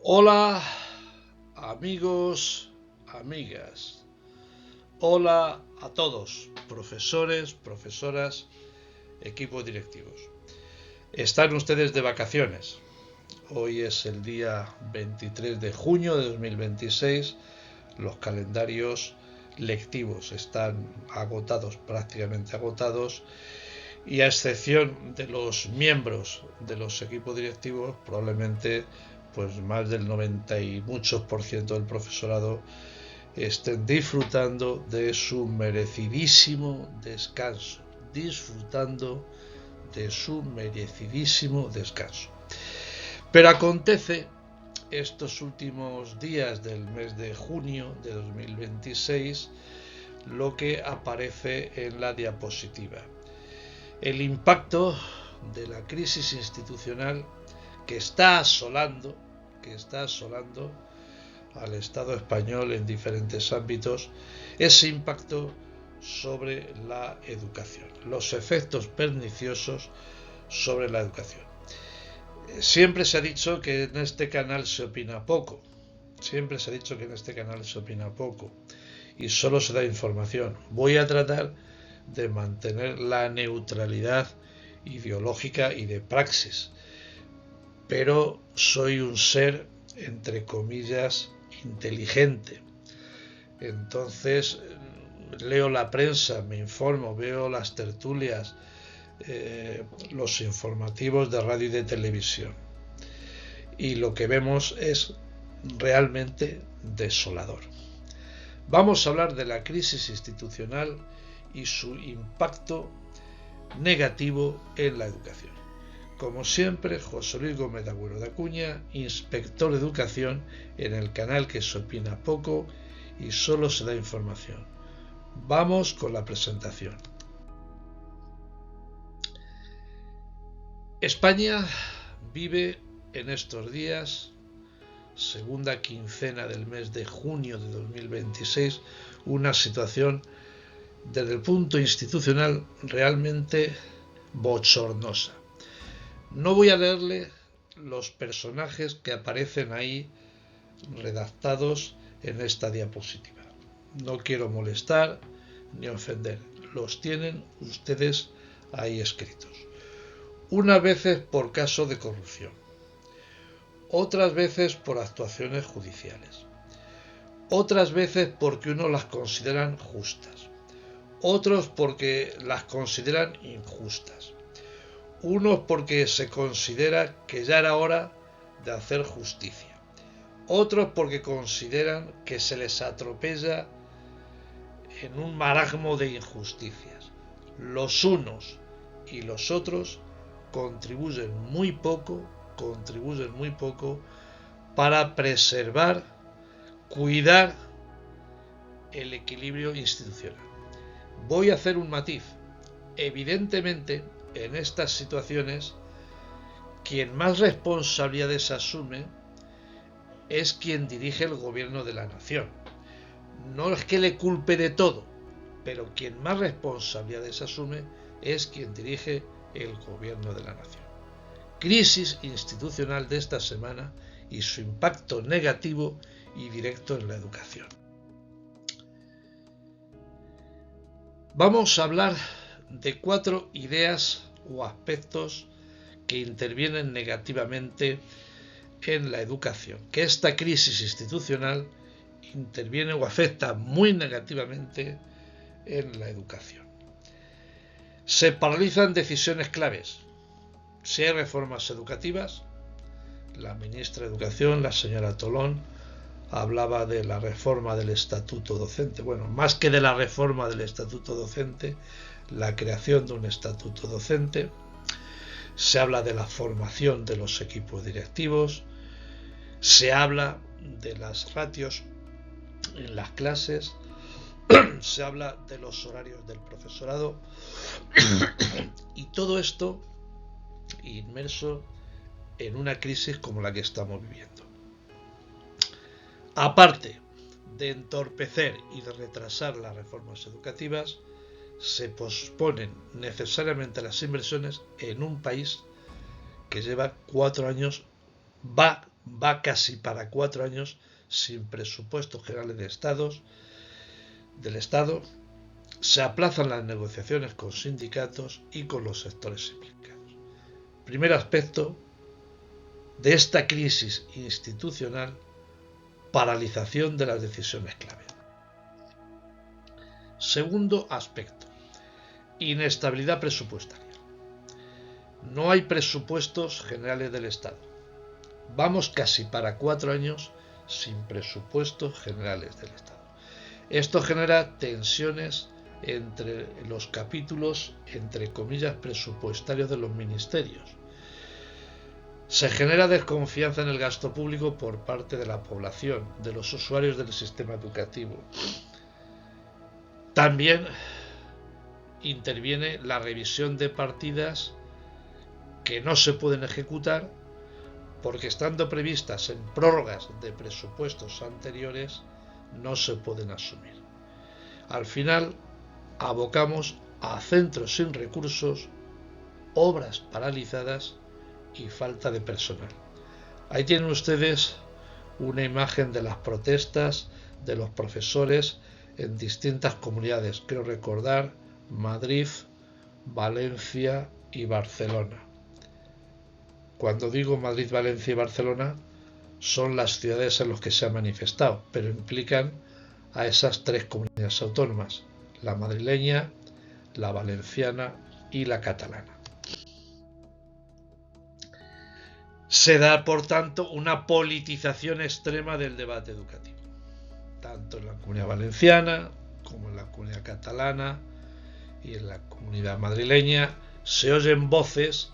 Hola amigos, amigas. Hola a todos, profesores, profesoras, equipos directivos. Están ustedes de vacaciones. Hoy es el día 23 de junio de 2026. Los calendarios lectivos están agotados, prácticamente agotados, y a excepción de los miembros de los equipos directivos, probablemente pues más del 90 y muchos por ciento del profesorado estén disfrutando de su merecidísimo descanso, disfrutando de su merecidísimo descanso. Pero acontece estos últimos días del mes de junio de 2026 lo que aparece en la diapositiva: el impacto de la crisis institucional que está asolando al Estado español en diferentes ámbitos, ese impacto sobre la educación, los efectos perniciosos sobre la educación. Siempre se ha dicho que en este canal se opina poco, y solo se da información. Voy a tratar de mantener la neutralidad ideológica y de praxis, pero soy un ser, entre comillas, inteligente. Entonces leo la prensa, me informo, veo las tertulias, los informativos de radio y de televisión, y lo que vemos es realmente desolador. Vamos a hablar de la crisis institucional y su impacto negativo en la educación. Como siempre, José Luis Gómez de Agüero de Acuña, inspector de educación, en el canal que se opina poco y solo se da información. Vamos con la presentación. España vive en estos días, segunda quincena del mes de junio de 2026, una situación desde el punto institucional realmente bochornosa. No voy a leerle los personajes que aparecen ahí redactados en esta diapositiva. No quiero molestar ni ofender. Los tienen ustedes ahí escritos. Unas veces por caso de corrupción, otras veces por actuaciones judiciales, otras veces porque unos las consideran justas, otros porque las consideran injustas, unos porque se considera que ya era hora de hacer justicia, otros porque consideran que se les atropella en un marasmo de injusticias. Los unos y los otros contribuyen muy poco para preservar, cuidar el equilibrio institucional. Voy a hacer un matiz. Evidentemente, en estas situaciones, quien más responsabilidades asume es quien dirige el gobierno de la nación. No es que le culpe de todo, pero quien más responsabilidades asume es quien dirige el gobierno de la nación. Crisis institucional de esta semana y su impacto negativo y directo en la educación. Vamos a hablar de 4 ideas o aspectos que intervienen negativamente en la educación, que esta crisis institucional interviene o afecta muy negativamente en la educación. Se paralizan decisiones claves. Si hay reformas educativas, la ministra de Educación, la señora Tolón, hablaba de la reforma del estatuto docente. Bueno, más que de la reforma del estatuto docente, la creación de un estatuto docente. Se habla de la formación de los equipos directivos, se habla de las ratios en las clases, se habla de los horarios del profesorado, y todo esto inmerso en una crisis como la que estamos viviendo. Aparte de entorpecer y de retrasar las reformas educativas, se posponen necesariamente las inversiones en un país que lleva 4 años, va va casi para 4 años sin presupuestos generales del Estado, se aplazan las negociaciones con sindicatos y con los sectores implicados. Primer aspecto de esta crisis institucional: paralización de las decisiones clave. Segundo aspecto: inestabilidad presupuestaria. No hay presupuestos generales del Estado. Vamos casi para 4 años sin presupuestos generales del Estado. Esto genera tensiones entre los capítulos, entre comillas, presupuestarios de los ministerios. Se genera desconfianza en el gasto público por parte de la población, de los usuarios del sistema educativo. También interviene la revisión de partidas que no se pueden ejecutar porque, estando previstas en prórrogas de presupuestos anteriores, no se pueden asumir. Al final abocamos a centros sin recursos, obras paralizadas y falta de personal. Ahí tienen ustedes una imagen de las protestas de los profesores en distintas comunidades. Creo recordar Madrid, Valencia y Barcelona. Cuando digo Madrid, Valencia y Barcelona, son las ciudades en las que se ha manifestado, pero implican a esas 3 comunidades autónomas: la madrileña, la valenciana y la catalana. Se da, por tanto, una politización extrema del debate educativo, tanto en la comunidad valenciana como en la comunidad catalana y en la comunidad madrileña. Se oyen voces,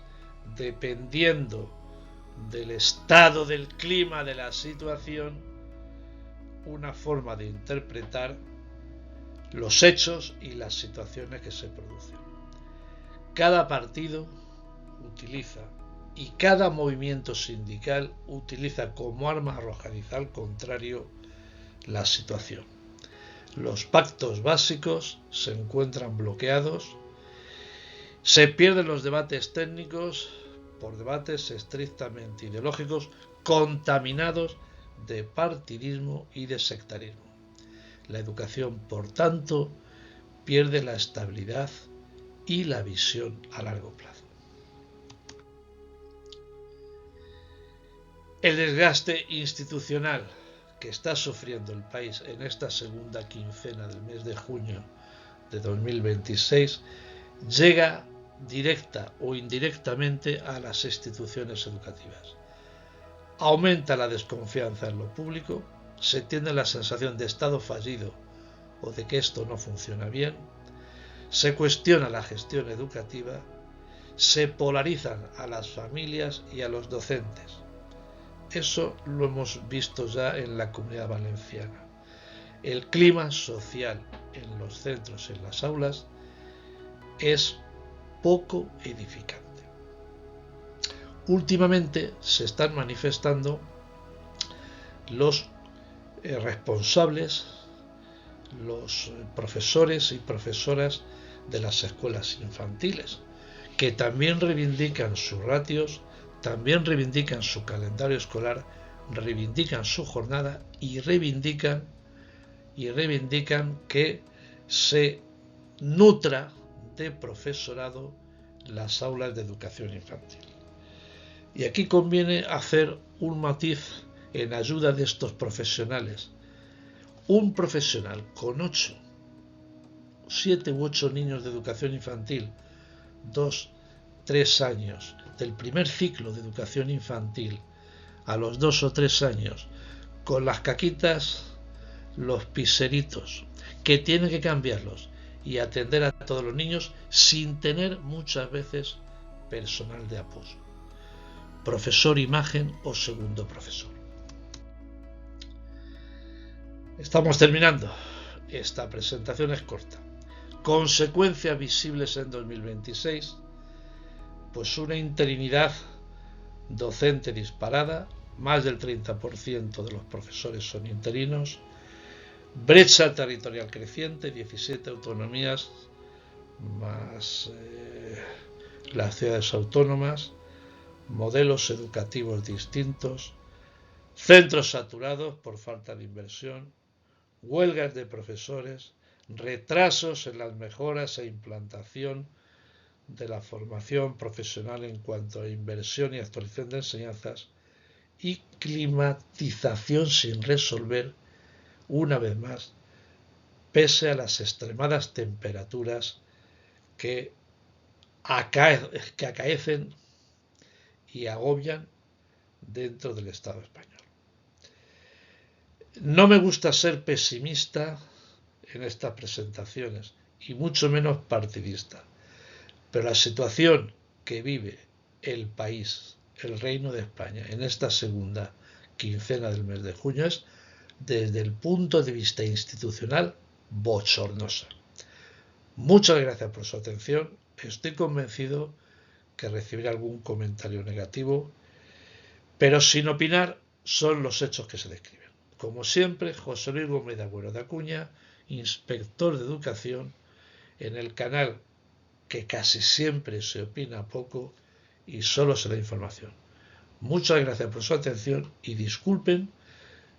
dependiendo del estado del clima de la situación, una forma de interpretar los hechos y las situaciones que se producen. Cada partido utiliza, y cada movimiento sindical utiliza como arma arrojadiza al contrario la situación. Los pactos básicos se encuentran bloqueados, se pierden los debates técnicos por debates estrictamente ideológicos, contaminados de partidismo y de sectarismo. La educación, por tanto, pierde la estabilidad y la visión a largo plazo. El desgaste institucional que está sufriendo el país en esta segunda quincena del mes de junio de 2026 llega directa o indirectamente a las instituciones educativas. Aumenta la desconfianza en lo público, se tiene la sensación de Estado fallido o de que esto no funciona bien, se cuestiona la gestión educativa, se polarizan a las familias y a los docentes. Eso lo hemos visto ya en la Comunidad Valenciana. El clima social en los centros, en las aulas, es poco edificante. Últimamente se están manifestando los responsables, los profesores y profesoras de las escuelas infantiles, que también reivindican sus ratios, también reivindican su calendario escolar, reivindican su jornada y reivindican que se nutra de profesorado las aulas de educación infantil. Y aquí conviene hacer un matiz en ayuda de estos profesionales. Un profesional con 7 u 8 niños de educación infantil, 2, 3 años, del primer ciclo de educación infantil a los 2 o 3 años, con las caquitas, los piseritos, que tiene que cambiarlos y atender a todos los niños sin tener muchas veces personal de apoyo. Profesor imagen o segundo profesor. Estamos terminando. Esta presentación es corta. Consecuencias visibles en 2026, pues una interinidad docente disparada, más del 30% de los profesores son interinos, brecha territorial creciente, 17 autonomías más las ciudades autónomas, modelos educativos distintos, centros saturados por falta de inversión, huelgas de profesores, retrasos en las mejoras e implantación de la formación profesional en cuanto a inversión y actualización de enseñanzas y climatización sin resolver, una vez más, pese a las extremadas temperaturas que acaecen y agobian dentro del Estado español. No me gusta ser pesimista en estas presentaciones y mucho menos partidista, pero la situación que vive el país, el Reino de España, en esta segunda quincena del mes de junio es, desde el punto de vista institucional, bochornosa. Muchas gracias por su atención. Estoy convencido que recibiré algún comentario negativo, pero sin opinar son los hechos que se describen. Como siempre, José Luis Gómez de Agüero de Acuña, inspector de educación, en el canal que casi siempre se opina poco y solo se da información. Muchas gracias por su atención y disculpen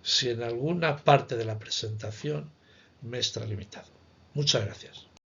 si en alguna parte de la presentación me he extralimitado. Muchas gracias.